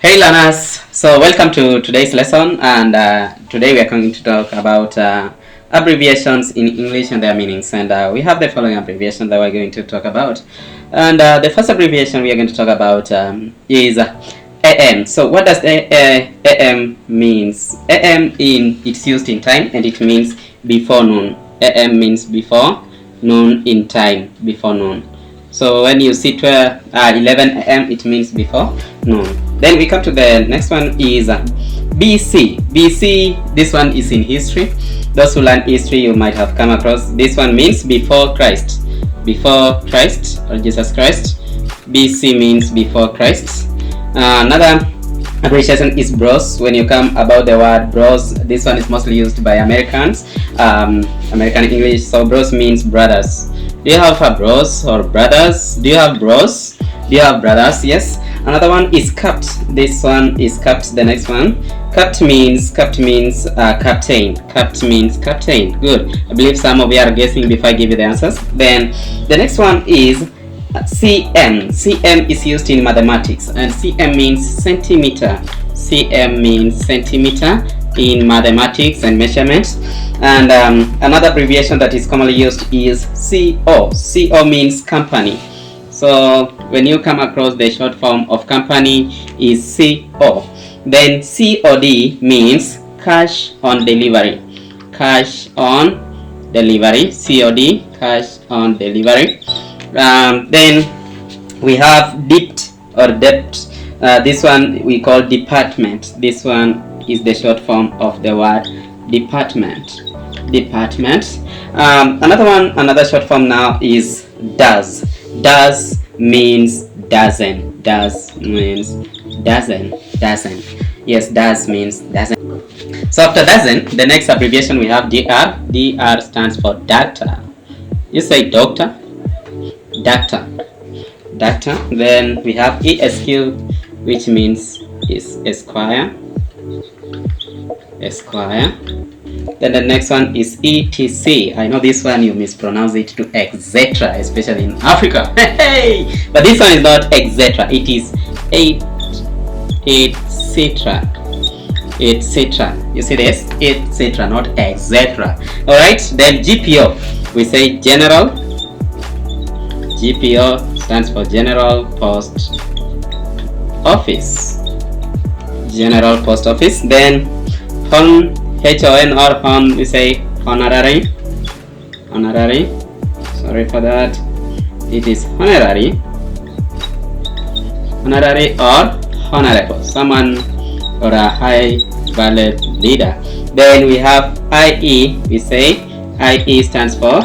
Hey learners, so welcome to today's lesson, and today we are going to talk about abbreviations in English and their meanings, and we have the following abbreviation that we're going to talk about. And the first abbreviation we are going to talk about is AM. So what does AM means? AM it's used in time, and it means before noon. AM means before noon in time, before noon. So when you see 11 AM, it means before noon. Then we come to the next one is BC. BC, this one is in history. Those who learn history, you might have come across. This one means before Christ. Before Christ or Jesus Christ. BC means before Christ. Another abbreviation is bros. When you come about the word bros, this one is mostly used by Americans, American English. So bros means brothers. Do you have bros or brothers? Do you have bros? Do you have brothers? Yes. Another one is capped. This one is capped. The next one, capped means captain. Capped means captain. Good. I believe some of you are guessing before I give you the answers. Then the next one is cm. Cm is used in mathematics, and cm means centimeter. Cm means centimeter in mathematics and measurements. And another abbreviation that is commonly used is CO. CO means company. So when you come across the short form of company is CO. Then COD means cash on delivery. Cash on delivery. COD, cash on delivery. Then we have debt or debt. This one we call department. This one is the short form of the word department. Department. Another short form now is does. Does means dozen. Does means dozen. Dozen. Yes, does means dozen. So after dozen, the next abbreviation we have DR. DR stands for doctor. You say doctor. Doctor. Doctor. Then we have ESQ, which means is esquire. Esquire. Then the next one is ETC. I know this one you mispronounce it to etc., especially in Africa. Hey! But this one is not etc. It is etc. Etc. You see this? Etc. Not etc. Alright. Then GPO. We say general. GPO stands for General Post Office. General Post Office. Then HON, HON or HON, we say honorary. Honorary. Sorry for that. It is honorary. Honorary or honorable. Someone or a high valued leader. Then we have IE. We say IE stands for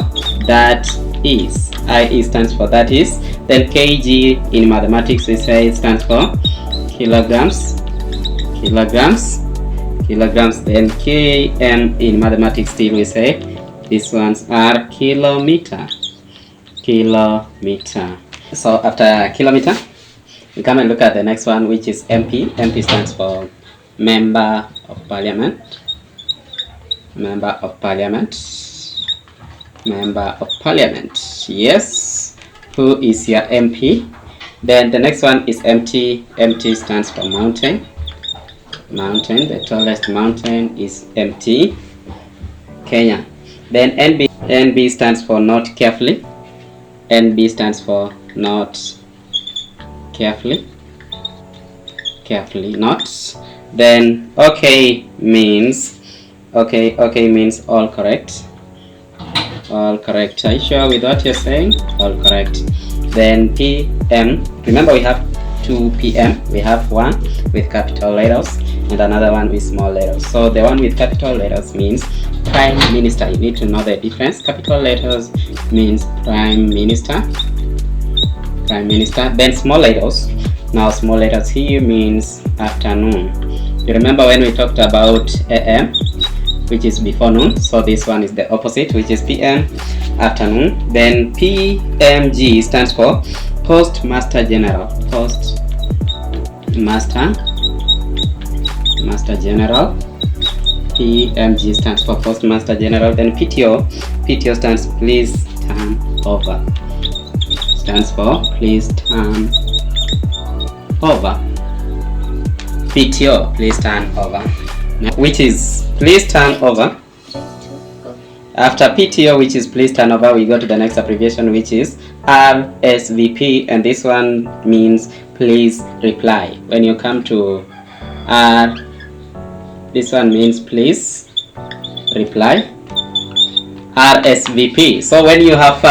that is. IE stands for that is. Then KG in mathematics we say it stands for kilograms. Kilograms. Kilograms. Then km in mathematics still we say these ones are kilometer. Kilometer. So after kilometer we come and look at the next one, which is MP. MP stands for member of parliament. Member of parliament. Member of parliament. Yes. Who is your MP? Then the next one is MT. MT stands for mountain. Mountain. The tallest mountain is MT. Kenya. Then NB. NB stands for not carefully. NB stands for not carefully. Carefully not. Then OK means OK means all correct. All correct. Are you sure with what you're saying? All correct. Then PM. Remember we have two PM. We have one with capital letters and another one with small letters. So the one with capital letters means Prime Minister. You need to know the difference. Capital letters means Prime Minister. Prime Minister. Then small letters. Now small letters here means afternoon. You remember when we talked about AM, which is before noon? So this one is the opposite, which is PM, afternoon. Then PMG stands for Postmaster General. Postmaster General. PMG stands for Postmaster General. Then PTO. PTO stands please turn over. Stands for please turn over. PTO, please turn over, which is please turn over. After PTO, which is please turn over, we go to the next abbreviation, which is RSVP, and this one means please reply. When you come to R, this one means please reply. RSVP. So when you have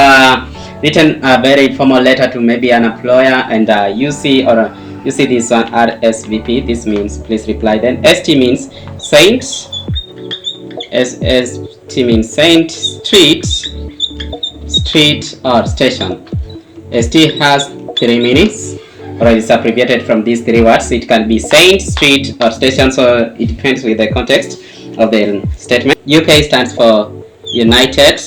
written a very formal letter to maybe an employer, and you see this one RSVP, this means please reply. Then ST means saint. ST means saint, street or station. ST has three meanings, or it's abbreviated from these three words. It can be saint, street or station, so it depends with the context of the statement. UK stands for United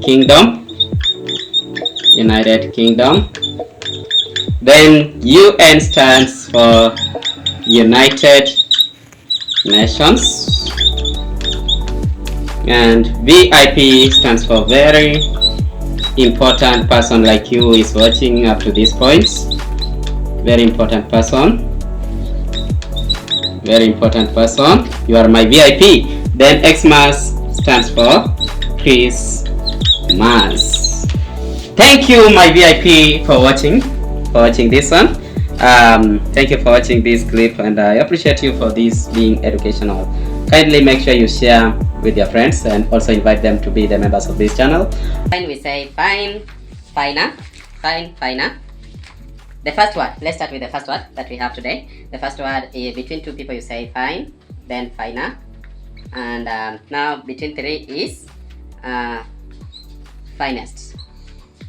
Kingdom. United Kingdom. Then UN stands for United Nations. And VIP stands for very important person, like you is watching up to this point. Very important person. Very important person. You are my VIP. Then Xmas stands for Christmas. Thank you, my VIP, for watching this one. Thank you for watching this clip, and I appreciate you for this being educational. Kindly make sure you share with your friends and also invite them to be the members of this channel. Fine, we say fine, finer, fine, finer. The first word, let's start with the first word that we have today. The first word is between two people, you say fine, then finer. And now between three is finest.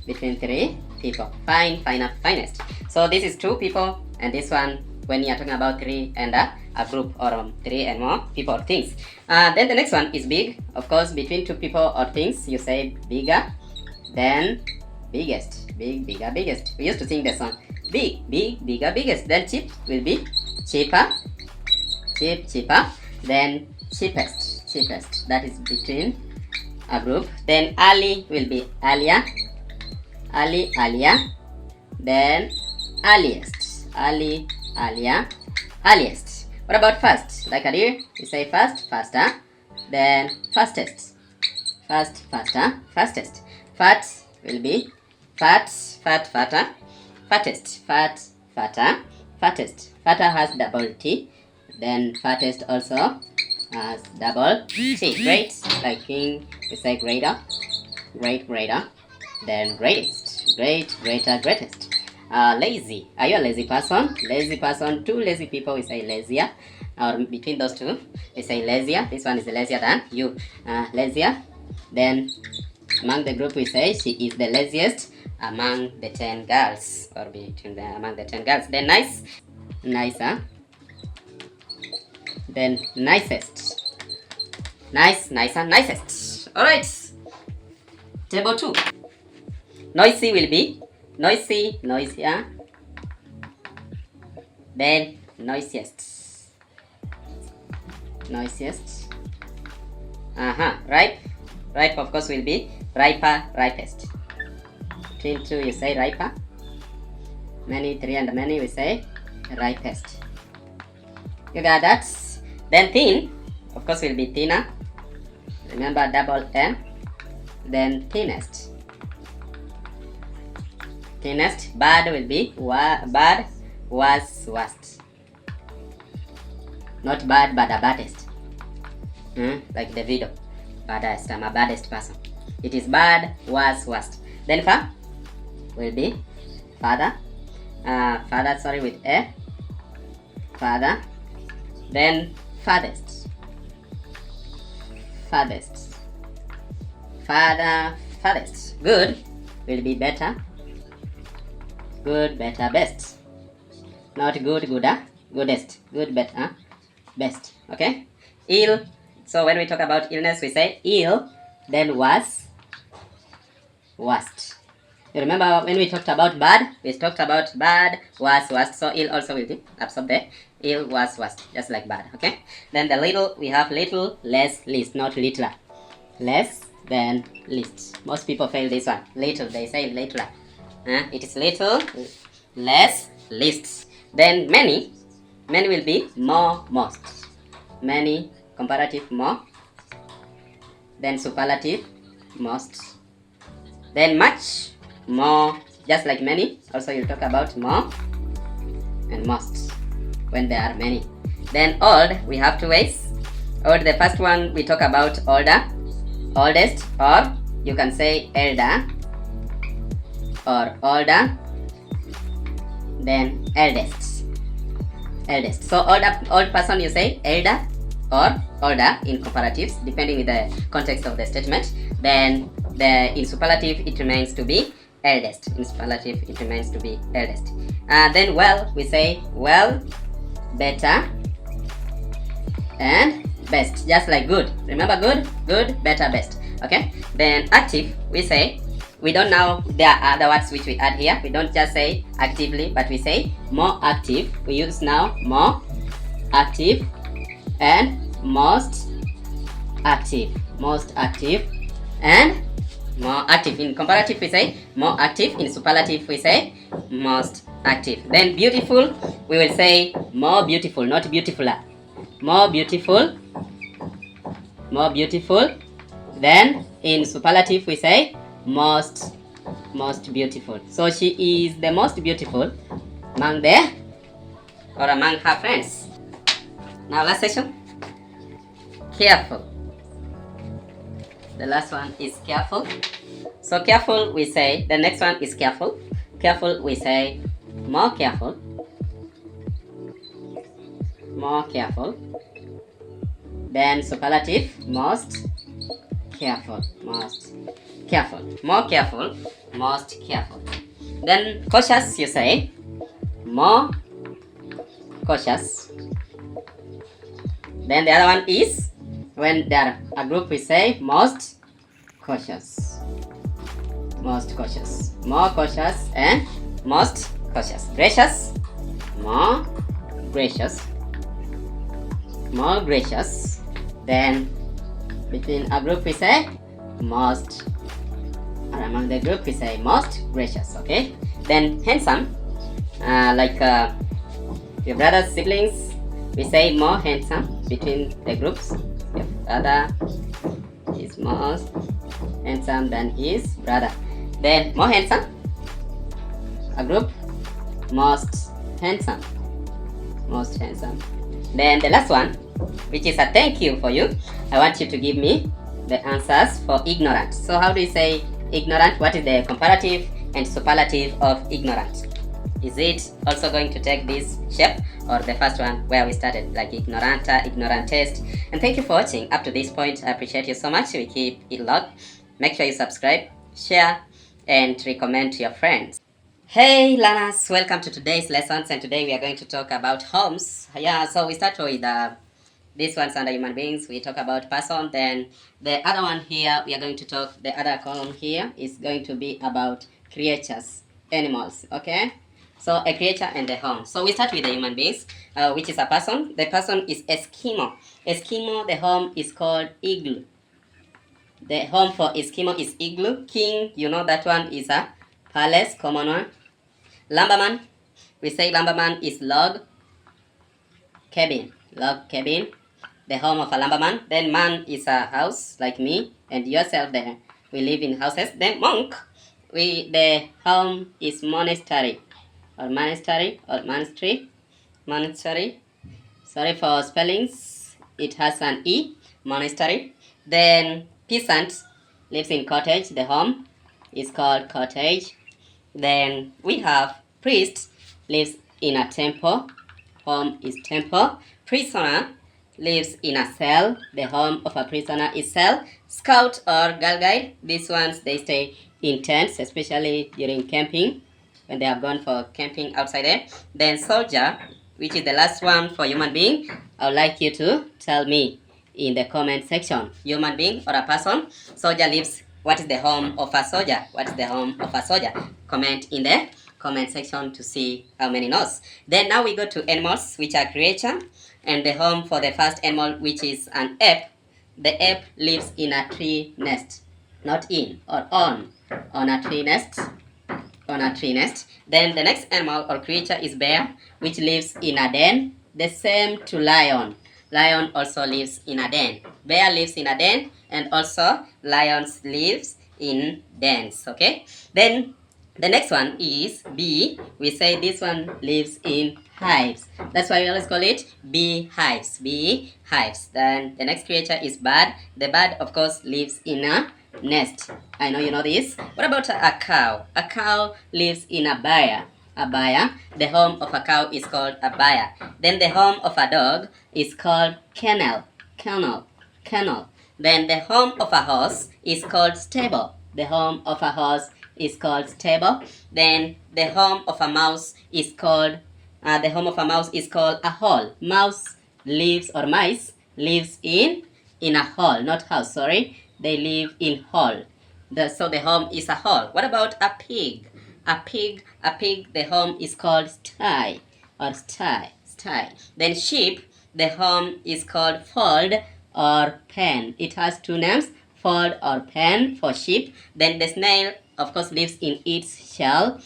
Between three people, fine, finer, finest. So this is two people, and this one when you are talking about three and a group, or three and more people or things. Then the next one is big. Of course, between two people or things, you say bigger, then biggest. Big, bigger, biggest. We used to sing the song. Big, big, bigger, biggest. Then cheap will be cheaper, cheap, cheaper. Then cheapest, cheapest. That is between a group. Then early will be earlier, early, earlier. Then earliest, early, earlier, earliest. What about fast? Like a deer, you say fast, faster. Then fastest, fast, faster, fastest. Fat will be fat, fat, fatter. Fattest, fat, fatter, fattest. Fatter has double T. Then fattest also has double T. Great, like king, we say greater, great, greater. Then greatest, great, greater, greatest. Lazy. Are you a lazy person? Lazy person. Two lazy people, we say lazier. Or between those two, we say lazier. This one is lazier than you. Lazier. Then among the group, we say she is the laziest among the 10 girls. Or between among the 10 girls. Then nice. Nicer. Then nicest. Nice, nicer, nicest. Alright. Table 2. Noisy will be noisy, noisier. Then noisiest, noisiest. Ripe, ripe of course will be riper, ripest. Between two you say riper. Many, three and many we say ripest. You got that? Then thin, of course will be thinner. Remember double N. Then thinnest. Thinnest. Bad will be bad, worst, worst. Not bad, but the baddest. Like the video. Baddest. I'm a baddest person. It is bad, worst, worst. Then far will be father. Father, sorry, with a. Father. Then farthest. Farthest. Father, farthest. Good will be better. Good, better, best. Not good, gooder, goodest. Good, better, best. Okay? Ill. So when we talk about illness, we say ill, then worse, worst. You remember when we talked about bad? We talked about bad, worse, worst. So ill also will be absorbed there. Ill, worse, worst. Just like bad. Okay? Then the little, we have little, less, least. Not littler. Less than least. Most people fail this one. Little, they say littler. It is little, less, least. Then many. Many will be more, most. Many, comparative, more. Then superlative, most. Then much, more, just like many. Also you'll talk about more and most when there are many. Then old, we have two ways. Old, the first one we talk about older, oldest, or you can say elder or older. Then eldest, eldest. So old person you say elder or older in comparatives depending with the context of the statement. Then in superlative it remains to be eldest. In superlative it remains to be eldest. Then well, we say well, better, and best, just like good. Remember good, good, better, best. Okay. Then active, we say, we don't know, there are other words which we add here. We don't just say actively, but we say more active. We use now more active and most active, and more active. In comparative we say more active. In superlative we say most active. Then beautiful, we will say more beautiful, not beautifuler. More beautiful, more beautiful. Then in superlative we say most beautiful. So she is the most beautiful among among her friends. Now last section, careful. The last one is careful. So careful we say, the next one is careful. Careful we say more careful, more careful. Then superlative, most careful, most careful, more careful, most careful. Then cautious, you say more cautious. Then the other one is when there are a group, we say most cautious, most cautious, more cautious, and most cautious. Gracious, more gracious, more gracious. Then between a group we say most, or among the group we say most gracious. Okay. Then handsome, like your brother's siblings, we say more handsome. Between the groups, your brother is most handsome than his brother. Then more handsome, a group, most handsome, most handsome. Then the last one, which is a thank you for you, I want you to give me the answers for ignorant. So how do you say ignorant? What is the comparative and superlative of ignorant? Is it also going to take this shape, or the first one where we started, like ignoranta, ignorantest? And thank you for watching up to this point. I appreciate you so much. We keep it locked. Make sure you subscribe, share, and recommend to your friends. Hey learners, welcome to today's lessons, and today we are going to talk about homes. Yeah, so we start with this one's under human beings. We talk about person. Then the other one here, we are going to talk, the other column here is going to be about creatures, animals. Okay, so a creature and a home. So we start with the human beings, which is a person. The person is Eskimo. Eskimo, the home is called igloo. The home for Eskimo is igloo. King, you know that one is a palace, common one. Lumberman, we say lumberman is log cabin, log cabin, the home of a lumberman. Then man is a house, like me and yourself there. We live in houses. Then monk, the home is monastery, or monastery, or monastery, monastery. Sorry for spellings, it has an E, monastery. Then peasant lives in cottage, the home is called cottage. Then we have priest lives in a temple, home is temple. Prisoner lives in a cell, the home of a prisoner is cell. Scout or girl guide, these ones they stay in tents, especially during camping, when they have gone for camping outside there. Then soldier, which is the last one for human being, I would like you to tell me in the comment section, human being or a person. Soldier lives, what is the home of a soldier? What is the home of a soldier? Comment in the comment section to see how many knows. Then now we go to animals, which are creature, and the home for the first animal, which is an ape. The ape lives in a tree nest, not in or on a tree nest, on a tree nest. Then the next animal or creature is bear, which lives in a den, The same to lion. Lion also lives in a den. Bear lives in a den, and also lions lives in dens. Okay. Then the next one is bee. We say this one lives in hives. That's why we always call it bee hives. Bee hives. Then the next creature is bird. The bird, of course, lives in a nest. I know you know this. What about a cow? A cow lives in a byre. A byre. The home of a cow is called a byre. Then the home of a dog is called kennel. Kennel. Kennel. Then the home of a horse is called stable. The home of a horse is called stable. Then the home of a mouse is called a hole. Mouse lives, or mice lives in a hole, not house. Sorry, they live in hole. So the home is a hole. What about a pig? A pig. The home is called sty, or sty. Then sheep. The home is called fold or pen. It has two names, fold or pen for sheep. Then the snail, of course, lives in its shell.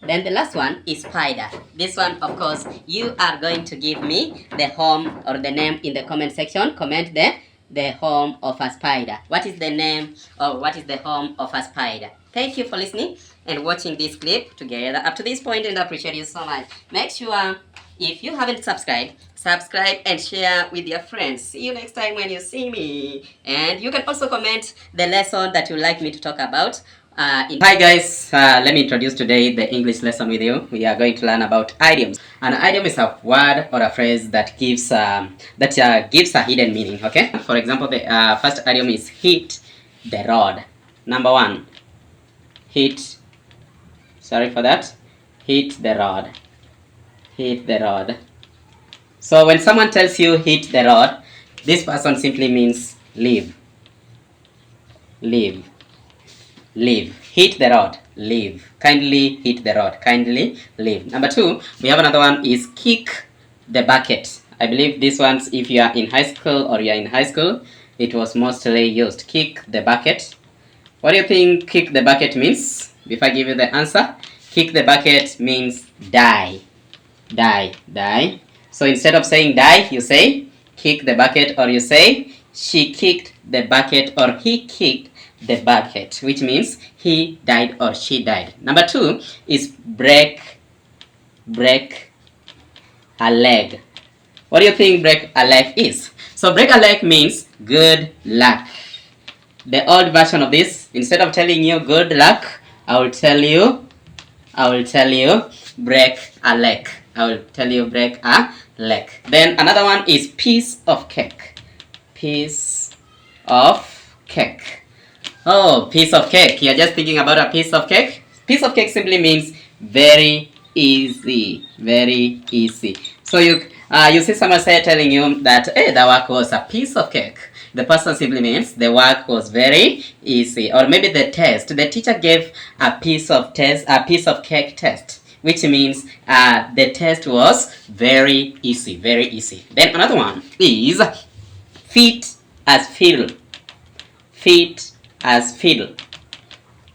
Then the last one is spider. This one, of course, you are going to give me the home or the name in the comment section. Comment the home of a spider. What is the name, or what is the home of a spider? Thank you for listening and watching this clip together up to this point, and I appreciate you so much. Make sure, if you haven't subscribed, subscribe and share with your friends. See you next time when you see me. And you can also comment the lesson that you'd like me to talk about. Hi guys, let me introduce today the English lesson with you. We are going to learn about idioms. An idiom is a word or a phrase that gives a hidden meaning. Okay. For example, the first idiom is hit the rod. Number one, hit. Sorry for that. Hit the rod. Hit the rod. So when someone tells you hit the rod, this person simply means leave. Leave. Leave. Hit the rod. Leave. Kindly hit the rod. Kindly leave. Number two, we have another one is kick the bucket. I believe this one's, if you are in high school or you are in high school, it was mostly used. Kick the bucket. What do you think kick the bucket means? Before I give you the answer, kick the bucket means die. Die. Die. So instead of saying die, you say kick the bucket, or you say she kicked the bucket, or he kicked the bucket, which means he died or she died. Number two is break a leg. What do you think break a leg is? So break a leg means good luck. The old version of this, instead of telling you good luck, I will tell you break a leg. I will tell you break a leg. Then another one is piece of cake. Piece of cake. Oh, piece of cake. You're just thinking about a piece of cake? Piece of cake simply means very easy. Very easy. So you see someone telling you that, hey, the work was a piece of cake. The person simply means the work was very easy. Or maybe the test. The teacher gave a piece of cake test, which means the test was very easy. Very easy. Then another one is fit as fiddle. Fit as fiddle.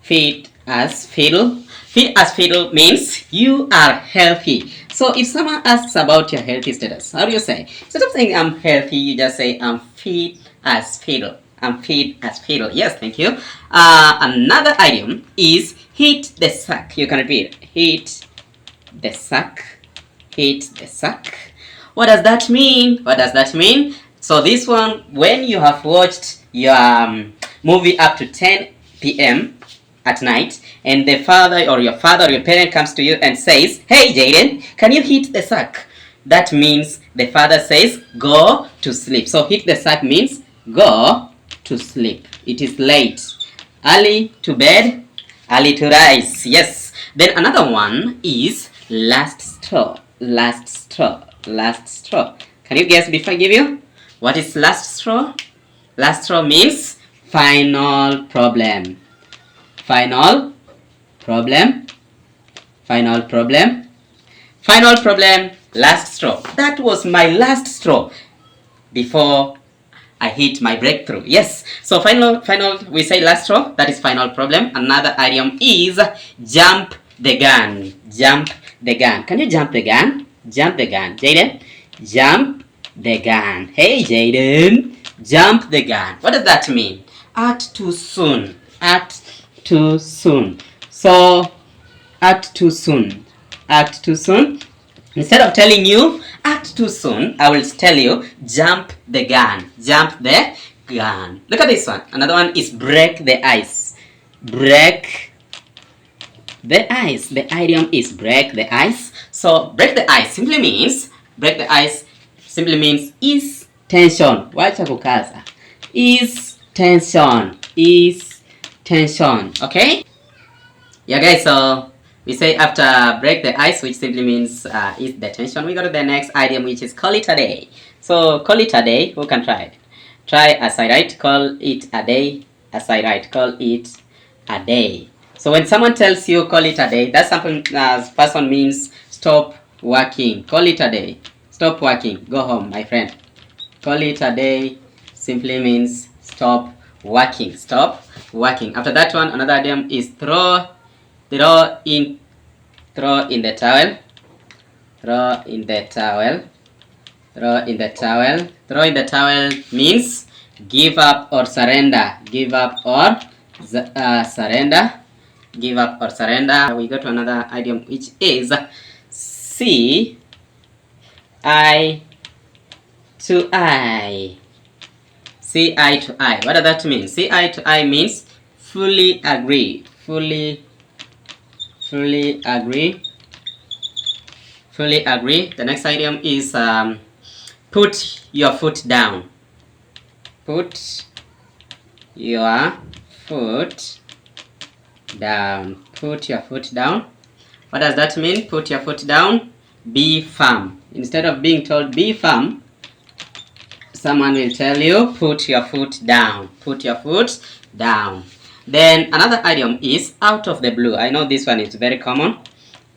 Fit as fiddle. Fit as fiddle means you are healthy. So if someone asks about your healthy status, how do you say? Instead of saying I'm healthy, you just say I'm fit as fiddle. I'm fit as fiddle. Yes, thank you. Another idiom is hit the sack. You can repeat. Hit the sack. Hit the sack. What does that mean? What does that mean? So this one, when you have watched your movie up to 10 p.m. at night, and the father or your parent comes to you and says, hey Jaden, can you hit the sack? That means the father says, go to sleep. So hit the sack means go to sleep. It is late. Early to bed, early to rise. Yes. Then another one is last straw. Last straw. Last straw. Can you guess before I give you? What is last straw? Last straw means final problem. Final problem. Final problem. Final problem. Last straw. That was my last straw before I hit my breakthrough. Yes. So final, we say last straw. That is final problem. Another idiom is jump the gun. Jump the gun. Can you jump the gun? Jump the gun. Jaden, Jump the gun. Hey Jaden, jump the gun. What does that mean? Act too soon. Act too soon. So, act too soon. Act too soon. Instead of telling you act too soon, I will tell you jump the gun. Jump the gun. Look at this one. Another one is break the ice. Break the ice. The idiom is break the ice. So break the ice simply means ease tension. Wacha kukaza. Ease tension. Ease tension. Okay? Yeah guys, so we say after break the ice, which simply means ease the tension, we go to the next idiom, which is call it a day. So call it a day. Who can try it? Try as I write. Call it a day as I write. Call it a day. So when someone tells you call it a day, that something person means stop working. Call it a day. Stop working. Go home, my friend. Call it a day simply means stop working. Stop working. After that one, another idiom is throw in the towel. Throw in the towel. Throw in the towel. Throw in the towel means give up or surrender. Give up or surrender. Give up or surrender. We go to another idiom, which is see eye to eye. See eye to eye. What does that mean? See eye to eye means fully agree. Fully agree. Fully agree. The next idiom is put your foot down. Put your foot down. Put your foot down. What does that mean? Put your foot down. Be firm. Instead of being told be firm, someone will tell you put your foot down. Put your foot down. Then another idiom is out of the blue. I know this one is very common.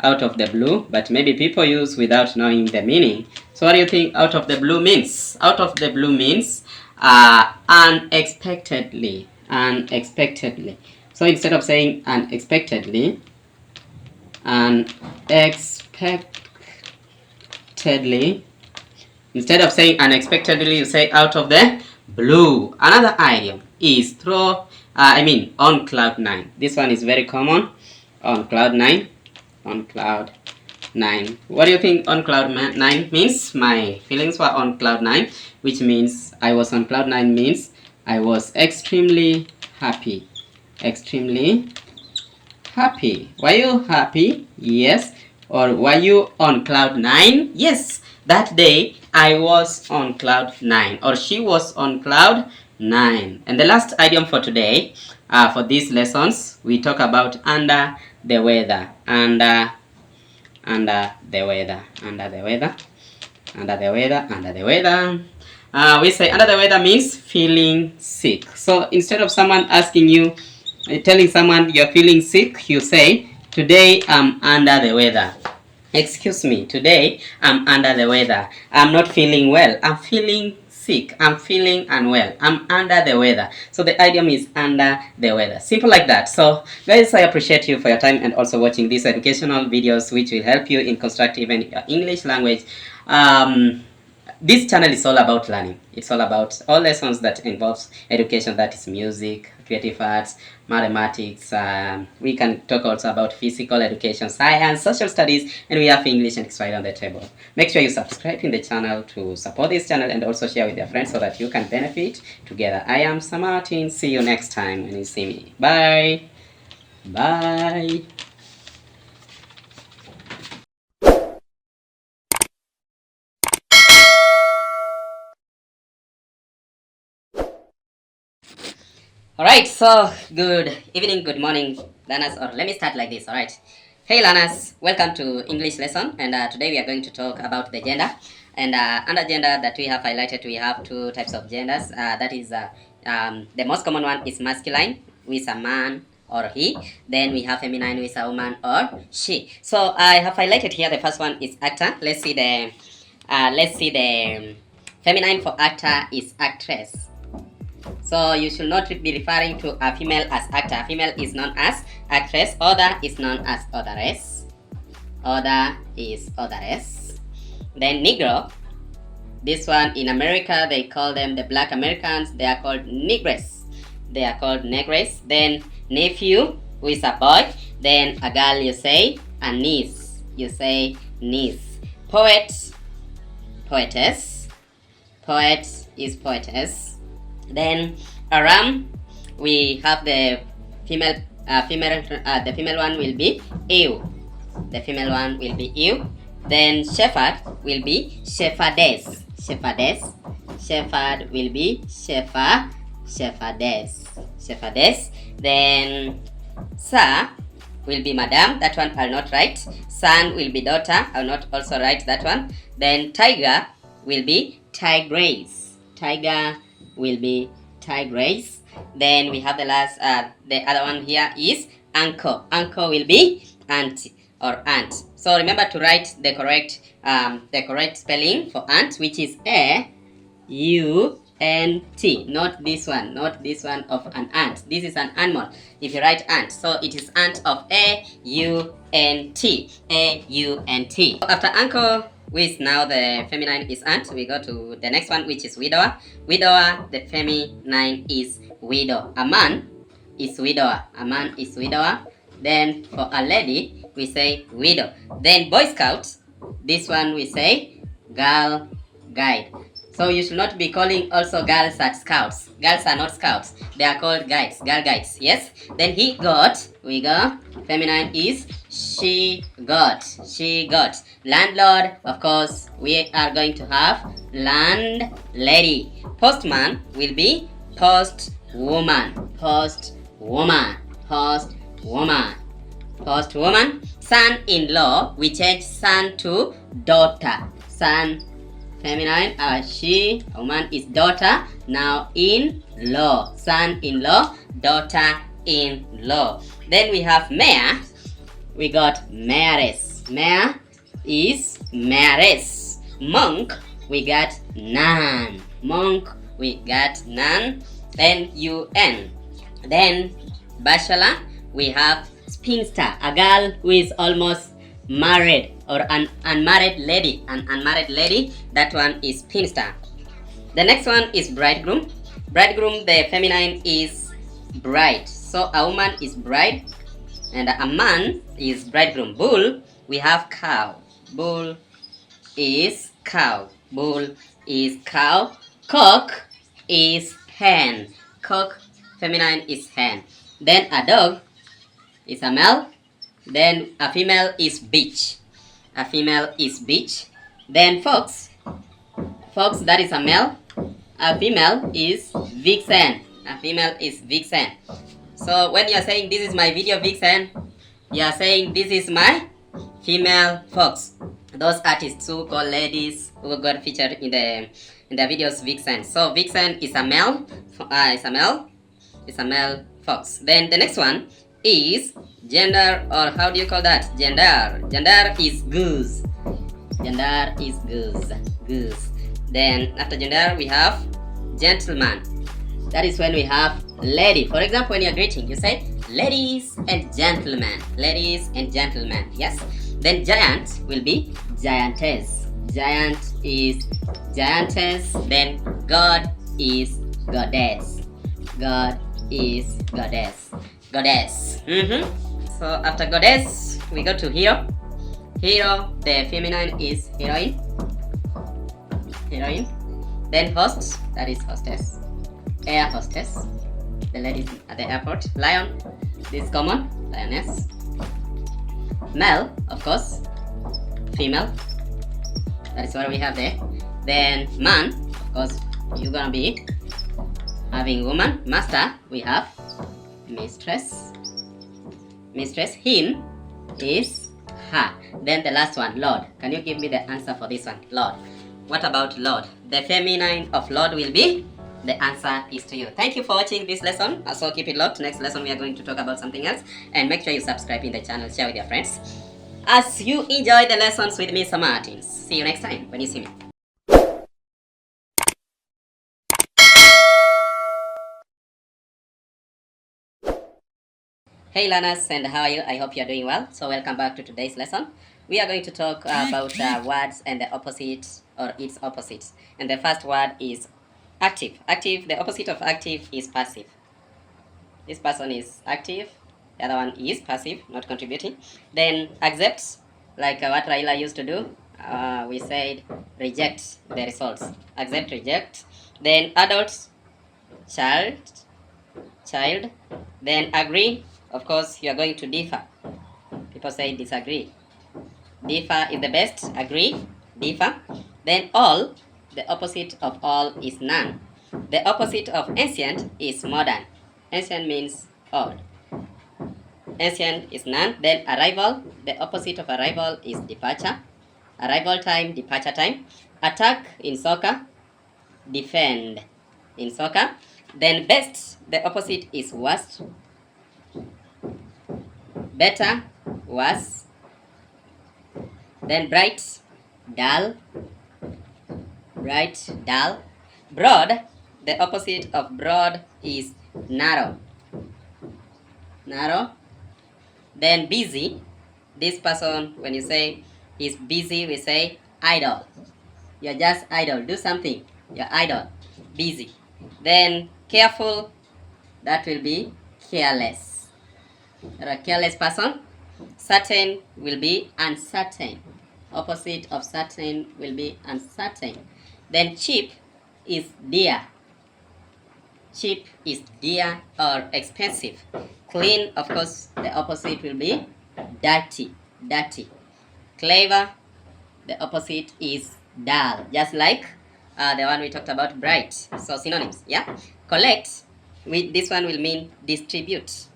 Out of the blue, but maybe people use without knowing the meaning. So what do you think out of the blue means? Out of the blue means unexpectedly. Unexpectedly. So instead of saying unexpectedly, instead of saying unexpectedly, you say out of the blue. Another idiom is on cloud 9. This one is very common. On cloud 9. On cloud 9. What do you think on cloud 9 means? My feelings were on cloud 9, which means I was on cloud 9 means I was extremely happy. Extremely happy. Were you happy? Yes. Or were you on cloud 9? Yes. That day I was on cloud 9, or she was on cloud 9. And the last idiom for today, for these lessons, we talk about under the weather. Under the weather. Under the weather. Under the weather. Under the weather. We say under the weather means feeling sick. So instead of someone asking you, telling someone you're feeling sick, you say, today I'm under the weather. Excuse me, today I'm under the weather. I'm not feeling well. I'm feeling sick. I'm feeling unwell. I'm under the weather. So the idiom is under the weather. Simple like that. So guys, I appreciate you for your time and also watching these educational videos which will help you in constructive and English language. This channel is all about learning. It's all about all lessons that involves education, that is music, creative arts, mathematics. We can talk also about physical education, science, social studies, and we have English and Swahili on the table. Make sure you subscribe in the channel to support this channel and also share with your friends so that you can benefit together. I am Sam Martin. See you next time when you see me. Bye. Bye. Alright, so good evening, good morning, learners, or let me start like this, alright. Hey learners, welcome to English lesson, and today we are going to talk about the gender. And under gender that we have highlighted, we have two types of genders. That is, the most common one is masculine, who is a man or he. Then we have feminine, who is a woman or she. So I have highlighted here, the first one is actor. Let's see the feminine for actor is actress. So you should not be referring to a female as actor. Female is known as actress. Other is known as otheress. Other is otheress. Then Negro This one in America, they call them the black Americans. They are called Negres. They are called Negres. Then nephew, who is a boy. Then a girl, you say a niece. You say niece. Poet, poetess. Poet is poetess. Then a ram, we have the female. The female one will be ewe. The female one will be ewe. Then shepherd will be shepherdess. Shepherdess. Shepherd will be shepherdess. Shepherdess. Then sir will be madam. That one I'll not write. Son will be daughter. I'll not also write that one. Then tiger will be tigress. Tiger will be tigress. Then we have the last, the other one here is uncle. Uncle will be auntie or aunt. So remember to write the correct spelling for aunt, which is A-U-N-T. Not this one. Not this one of an ant. This is an animal. If you write ant, so it is ant of A-U-N-T. A-U-N-T. After uncle, which now the feminine is aunt, we go to the next one, which is widower. Widower, the feminine is widow. A man is widower. A man is widower. Then for a lady, we say widow. Then boy scout, this one we say girl guide. So you should not be calling also girls at scouts. Girls are not scouts. They are called guides, girl guides. Yes. Then he got, we go. Feminine is she got. She got. Landlord, of course, we are going to have landlady. Postman will be postwoman. Postwoman. Postwoman. Postwoman. Son-in-law, we change son to daughter. Son, feminine, she, a woman is daughter. Now in-law. Son-in-law, daughter-in-law. Then we have mayor. We got mayoress. Mayor is mayoress. Monk, we got nun. Monk, we got nun. Then UN. Then bachelor, we have spinster, a girl who is almost married, or an unmarried lady. An unmarried lady, that one is spinster. The next one is bridegroom. Bridegroom, the feminine is bride. So a woman is bride and a man is bridegroom. Bull, we have cow. Bull is cow. Bull is cow. Cock is hen. Cock, feminine is hen. Then a dog is a male. Then a female is bitch. A female is bitch. Then fox. Fox, that is a male. A female is vixen. A female is vixen. So when you are saying this is my video vixen, you are saying this is my female fox. Those artists who call ladies who got featured in the videos vixen. So vixen is a male. Is a male. Is a male fox. Then the next one is gender, or how do you call that? Gender. Gender is goose. Gender is goose. Goose. Then after gender we have gentleman. That is when we have lady. For example, when you're greeting, you say ladies and gentlemen. Ladies and gentlemen. Yes. Then giant will be giantess. Giant is giantess. Then God is goddess. God is goddess. Goddess. So after goddess, we go to hero. Hero, the feminine is heroine. Heroine. Then host, that is hostess. Air hostess, the ladies at the airport. Lion, this is common, lioness. Male, of course. Female, that is what we have there. Then man, of course, you're gonna be having woman. Master, we have mistress. Mistress, him is her. Then the last one, Lord. Can you give me the answer for this one? Lord. What about Lord? The feminine of Lord will be, the answer is to you. Thank you for watching this lesson. Also keep it locked. Next lesson we are going to talk about something else. And make sure you subscribe in the channel, share with your friends. As you enjoy the lessons with me, Mr. Martins. See you next time when you see me. Hey learners, and how are you? I hope you are doing well. So welcome back to today's lesson. We are going to talk about words and the opposite or its opposites. And the first word is active. Active, the opposite of active is passive. This person is active, the other one is passive, not contributing. Then accept, like what Raila used to do. We said reject the results. Accept, reject. Then adult, child. Then agree. Of course, you are going to differ. People say disagree. Differ is the best. Agree, differ. Then all, the opposite of all is none. The opposite of ancient is modern. Ancient means old. Ancient is none. Then arrival, the opposite of arrival is departure. Arrival time, departure time. Attack in soccer, defend in soccer. Then best, the opposite is worst. Better, worse. Then bright, dull. Bright, dull. Broad, the opposite of broad is narrow. Narrow. Then busy, this person, when you say he's busy, we say idle. You're just idle, do something, you're idle, busy. Then careful, that will be careless. You're a careless person. Certain will be uncertain. Opposite of certain will be uncertain. Then cheap is dear. Cheap is dear or expensive. Clean, of course, the opposite will be dirty. Dirty. Clever, the opposite is dull. Just like the one we talked about, bright. So synonyms, yeah? Collect, this one will mean distribute.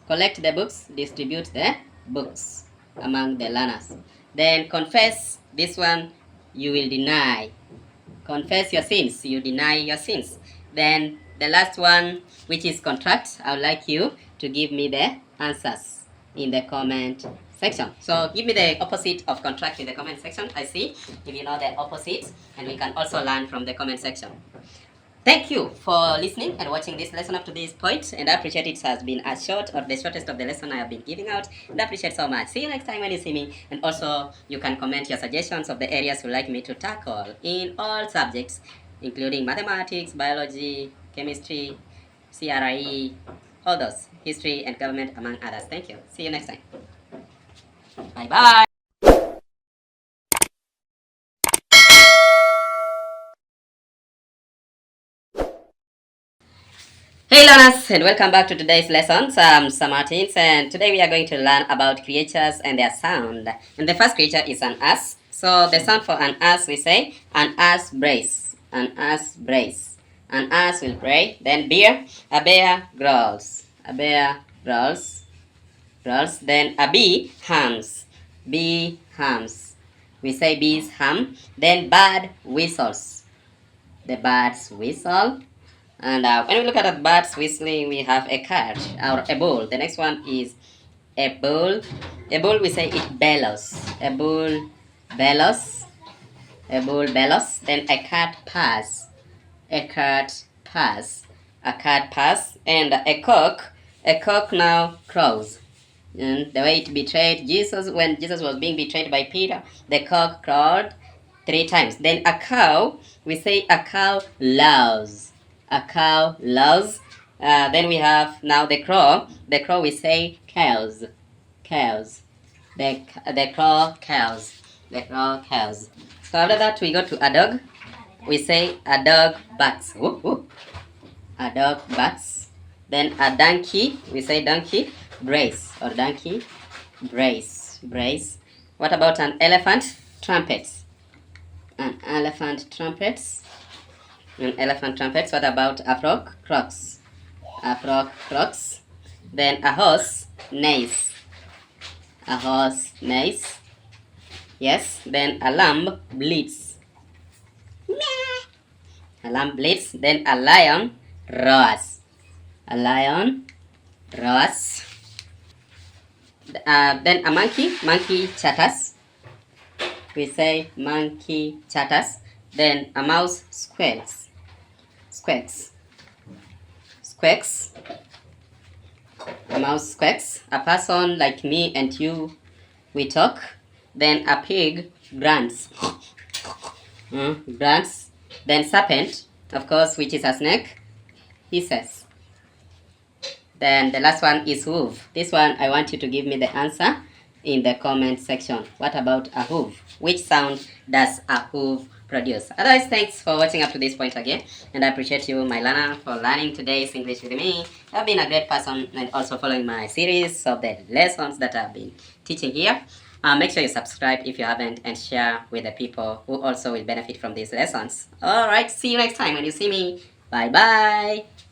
Collect the books, distribute the books among the learners. Then confess, this one you will deny. Confess your sins, you deny your sins. Then the last one, which is contract, I would like you to give me the answers in the comment section. So give me the opposite of contract in the comment section. I see if you know the opposite, and we can also learn from the comment section. Thank you for listening and watching this lesson up to this point, and I appreciate it has been as short or the shortest of the lesson I have been giving out, and I appreciate so much. See you next time when you see me, and also you can comment your suggestions of the areas you'd like me to tackle in all subjects, including mathematics, biology, chemistry, CRE, all those, history and government, among others. Thank you. See you next time. Bye-bye. Hey learners, and welcome back to today's lesson. I'm Sam Martins, and today we are going to learn about creatures and their sound. And the first creature is an ass. So the sound for an ass, we say an ass brace. An ass brace. An ass will bray. Then bear, a bear growls. A bear growls. Growls. Then a bee hums. Bee hums. We say bees hum. Then bird whistles. The birds whistle. And when we look at the birds whistling, we have a cat or a bull. The next one is a bull. A bull, we say it bellows. A bull bellows. A bull bellows. Then a cat purrs. A cat purrs. A cat purrs. And a cock now crows. And the way it betrayed Jesus, when Jesus was being betrayed by Peter, the cock crowed 3 times. Then a cow, we say a cow lows. A cow lows. Then we have now the crow. The crow, we say cows. Cows. The crow cows. The crow cows. So after that we go to a dog. We say a dog barks. Woo, woo. A dog barks. Then a donkey. We say donkey brace, or donkey brace. Brace. What about an elephant? Trumpets. An elephant trumpets. An elephant trumpets. What about a frog? Croaks. A frog croaks. Then a horse neighs. A horse neighs. Yes. Then a lamb bleats. A lamb bleats. Then a lion roars. A lion roars. Then a monkey chatters. We say monkey chatters. Then a mouse squeaks. Squeaks. Squeaks. A mouse squeaks. A person like me and you, we talk. Then a pig grunts. Grants. Then serpent, of course, which is a snake. Hisses. Then the last one is hoof. This one, I want you to give me the answer in the comment section. What about a hoof? Which sound does a hoof produce? Otherwise, thanks for watching up to this point again. And I appreciate you, my learner, for learning today's English with me. You've been a great person and also following my series of the lessons that I've been teaching here. Make sure you subscribe if you haven't and share with the people who also will benefit from these lessons. Alright, see you next time when you see me. Bye bye.